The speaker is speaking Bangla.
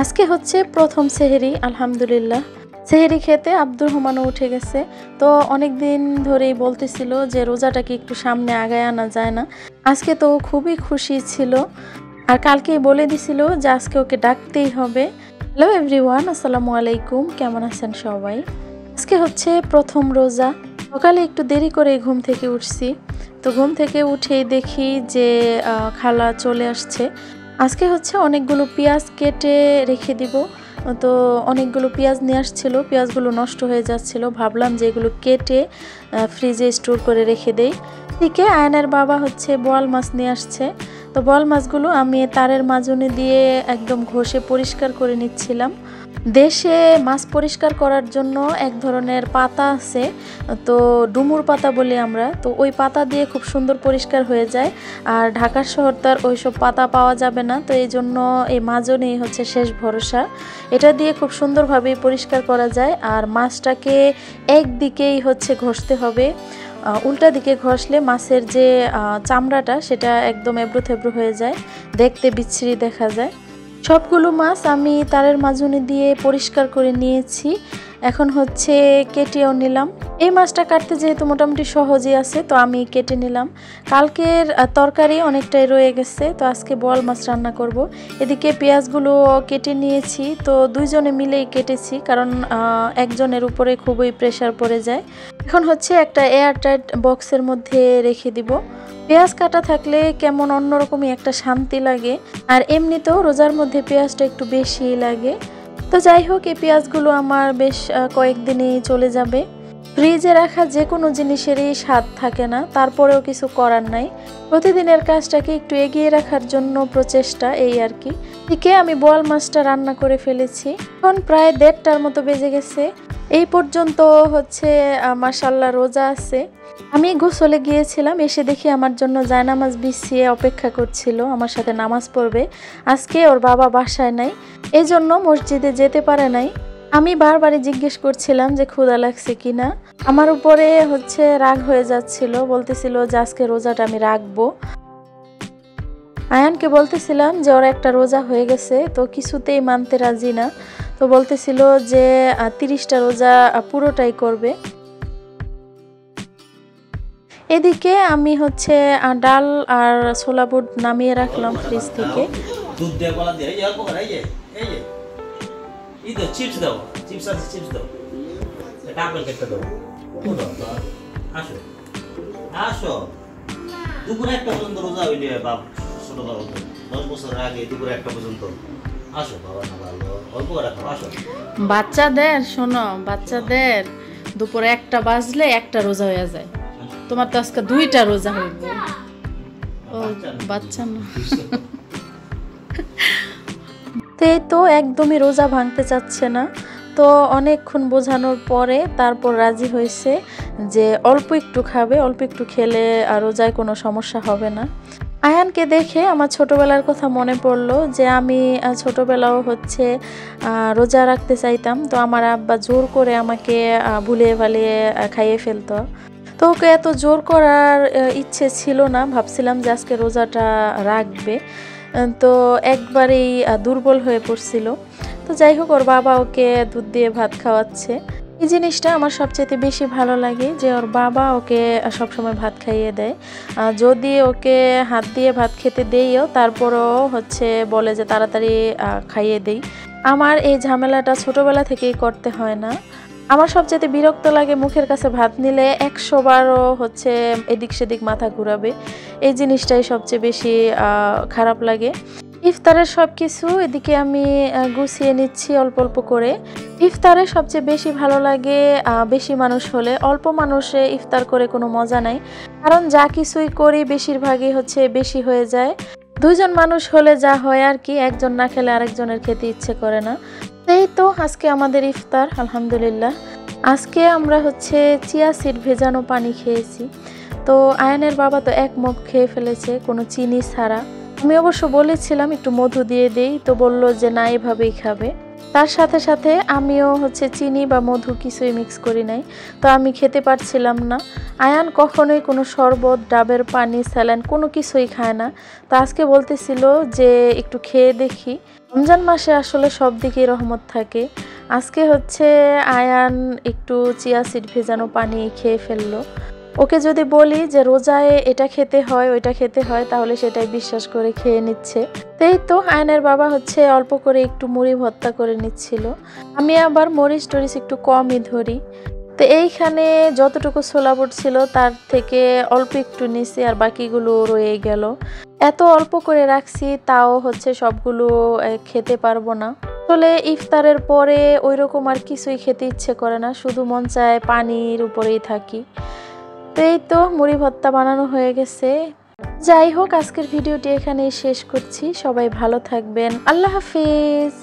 আজকে হচ্ছে প্রথম সেহরি আলহামদুলিল্লাহ। সেহরি খেতে আব্দুর রহমানও উঠে গেছে। তো অনেক দিন ধরেই বলতেছিল যে রোজাটাকে একটু সামনে আগায় আনা যায় না। আজকে তো খুবই খুশি ছিল আর কালকেই বলে দিছিল যে আজকে ওকে ডাকতেই হবে। হ্যালো এভরিওয়ান, আসসালামু আলাইকুম, কেমন আছেন সবাই? আজকে হচ্ছে প্রথম রোজা। সকালে একটু দেরি করে ঘুম থেকে উঠছি। তো ঘুম থেকে উঠেই দেখি যে খালা চলে আসছে। আজকে হচ্ছে অনেকগুলো পেঁয়াজ কেটে রেখে দিব। তো অনেকগুলো পেঁয়াজ নিয়ে আসছিল, পেঁয়াজগুলো নষ্ট হয়ে যাচ্ছিল। ভাবলাম যে এগুলো কেটে ফ্রিজে স্টোর করে রেখে দেই। এদিকে আয়নের বাবা হচ্ছে বোয়াল মাছ নিয়ে আসছে। তো বোয়াল মাছগুলো আমি তারের মাজনি দিয়ে একদম ঘষে পরিষ্কার করে নিচ্ছিলাম। দেশে মাছ পরিষ্কার করার জন্য এক ধরনের পাতা আছে, তো ডুমুর পাতা বলি আমরা। তো ওই পাতা দিয়ে খুব সুন্দর পরিষ্কার হয়ে যায়। আর ঢাকার শহর তো আর ওইসব পাতা পাওয়া যাবে না, তো এই জন্য এই মাজনি হচ্ছে শেষ ভরসা। এটা দিয়ে খুব সুন্দরভাবে পরিষ্কার করা যায়। আর মাছটাকে একদিকেই হচ্ছে ঘষতে হবে, উল্টা দিকে ঘষলে মাছের যে চামড়াটা সেটা একদম এবড়ো থেবড়ো হয়ে যায়, দেখতে বিচ্ছিরি দেখা যায়। সবগুলো মাছ আমি তারের মাজনি দিয়ে পরিষ্কার করে নিয়েছি। এখন হচ্ছে কেটেও নিলাম। এই মাছটা কাটতে যেহেতু মোটামুটি সহজই আছে, তো আমি কেটে নিলাম। কালকের তরকারি অনেকটাই রয়ে গেছে, তো আজকে বোয়াল মাছ রান্না করব। এদিকে পেঁয়াজগুলো কেটে নিয়েছি, তো দুইজনে মিলেই কেটেছি, কারণ একজনের উপরে খুবই প্রেশার পড়ে যায়। এখন হচ্ছে একটা এয়ারটাইট বক্সের মধ্যে রেখে দিব। পেঁয়াজ কাটা থাকলে কেমন অন্যরকমই একটা শান্তি লাগে। আর এমনিতেও রোজার মধ্যে পেঁয়াজটা একটু বেশি লাগে। তো যাই হোক, এই পেঁয়াজগুলো আমার বেশ কয়েকদিনই চলে যাবে। ফ্রিজে রাখা যে কোনো জিনিসেরই স্বাদ থাকে না, তারপরেও কিছু করার নাই। প্রতিদিনের কাজটাকে একটু এগিয়ে রাখার জন্য প্রচেষ্টা, এই আর কি। এদিকে আমি বোয়াল মাছটা রান্না করে ফেলেছি। এখন প্রায় 1:30টার মতো বেজে গেছে। এই পর্যন্ত হচ্ছে মাশাআল্লাহ রোজা আছে। আমি গোসলে গিয়েছিলাম, এসে দেখি আমার জন্য জায়নামাজ বিছিয়ে অপেক্ষা করছিল, আমার সাথে নামাজ পড়বে। আজকে ওর বাবা বাসায় নাই, এই জন্য মসজিদে যেতে পারে নাই। আমি বারবারই জিজ্ঞেস করছিলাম যে ক্ষুধা লাগছে কিনা। আমার উপরে হচ্ছে রাগ হয়ে যাচ্ছিল, বলতেছিল যে আজকে রোজাটা আমি রাখবো। আয়ানকে বলতেছিলাম যে ওর একটা রোজা হয়ে গেছে, তো কিছুতেই মানতে রাজি না। তো বলতেছিল যে 30টা রোজা পুরোটাই করবে। এদিকে আমি হচ্ছে ডাল আর ছোলা বুট নামিয়ে রাখলাম ফ্রিজ থেকে। দুধ দিয়ে গলা দিয়ে এই অল্প করে এই যে এই তো চিপস দাও, চিপস আছে, চিপস দাও, এটা আপেল কেটে দাও। আসো আসো, দুপুরে 1টা পর্যন্ত রোজা হইলে বাপ, ছোট বাবা 10 বছর আগে দুপুরে 1টা পর্যন্ত। আসো বাবা, না ভালো অল্প করে খাও, আসো। বাচ্চাদের শোনো, বাচ্চাদের দুপুরে 1টা বাজলে 1টা রোজা হয়ে যায়। তোমার তো আজকে 2টা রোজা হইব। ও বাচ্চা না। তো একদমই রোজা ভাঙতে চাচ্ছে না। তো অনেকক্ষণ বোঝানোর পরে তারপর রাজি হয়েছে যে অল্প একটু খাবে, অল্প একটু খেলে আর রোজায় কোনো সমস্যা হবে না। আয়ানকে দেখে আমার ছোটবেলার কথা মনে পড়লো যে আমি ছোটবেলাও হচ্ছে রোজা রাখতে চাইতাম। তো আমার আব্বা জোর করে আমাকে ভুলিয়ে ভালিয়ে খাইয়ে ফেলতো। তো ওকে এত জোর করার ইচ্ছে ছিল না, ভাবছিলাম যে আজকে রোজাটা রাখবে। তো একবারেই দুর্বল হয়ে পড়ছিল। তো যাই হোক, ওর বাবা ওকে দুধ দিয়ে ভাত খাওয়াচ্ছে। এই জিনিসটা আমার সবচেয়ে বেশি ভালো লাগে যে ওর বাবা ওকে সবসময় ভাত খাইয়ে দেয়। যদি ওকে হাত দিয়ে ভাত খেতে দেইও, তারপরও হচ্ছে বলে যে তাড়াতাড়ি খাইয়ে দেই। আমার এই ঝামেলাটা ছোটবেলা থেকেই করতে হয় না। আমার সবচেয়ে বিরক্ত লাগে মুখের কাছে ভাত নিলে 100 বারও হচ্ছে এদিক সেদিক মাথা ঘুরাবে। এই জিনিসটাই সবচেয়ে বেশি খারাপ লাগে। ইফতারের সব কিছু এদিকে আমি গুছিয়ে নিচ্ছি অল্প অল্প করে। ইফতারে সবচেয়ে বেশি ভালো লাগে বেশি মানুষ হলে। অল্প মানুষে ইফতার করে কোনো মজা নাই, কারণ যা কিছুই করি বেশিরভাগই হচ্ছে বেশি হয়ে যায়। 2জন মানুষ হলে যা হয় আর কি, একজন না খেলে আরেকজনের খেতে ইচ্ছে করে না। এই তো আজকে আমাদের ইফতার আলহামদুলিল্লাহ। আজকে আমরা হচ্ছে চিয়া সিড ভেজানো পানি খেয়েছি। তো আয়নের বাবা তো 1 মগ খেয়ে ফেলেছে কোনো চিনি ছাড়া। আমি অবশ্য বলেছিলাম একটু মধু দিয়ে দেই, তো বলল যে না এভাবেই খাবে। তার সাথে সাথে আমিও চিনি বা মধু কিছুই মিক্স করি নাই, তো আমি খেতে পারছিলাম না। আয়ান কখনোই কোনো শরবত, ডাবের পানি, স্যালাইন কোনো কিছুই খায় না। তো আজকে বলতেছিল যে একটু খেয়ে দেখি। রমজান মাসে আসলে সব দিকেই রহমত থাকে। আজকে আয়ান একটু চিয়া সিড ভেজানো পানি খেয়ে ফেললো। ওকে যদি বলি যে রোজায় এটা খেতে হয় ওইটা খেতে হয়, তাহলে সেটাই বিশ্বাস করে খেয়ে নিচ্ছে। তো আয়নের বাবা অল্প করে একটু মুড়ি ভর্তা করে নিচ্ছিল। আমি আবার মরিচ টরিচ একটু কমই ধরি। তো এইখানে যতটুকু ছোলা বুট ছিল তার থেকে অল্প একটু নিছি, আর বাকিগুলো রয়ে গেল। এত অল্প করে রাখছি, তাও সবগুলো খেতে পারবো না। আসলে ইফতারের পরে ওইরকম আর কিছুই খেতে ইচ্ছে করে না, শুধু মন চায় পানির উপরেই থাকি। তো মুড়ি ভর্তা বানানো হয়ে গেছে। যাই হোক, আজকের ভিডিওটি এখানেই শেষ করছি। সবাই ভালো থাকবেন। আল্লাহ হাফিজ।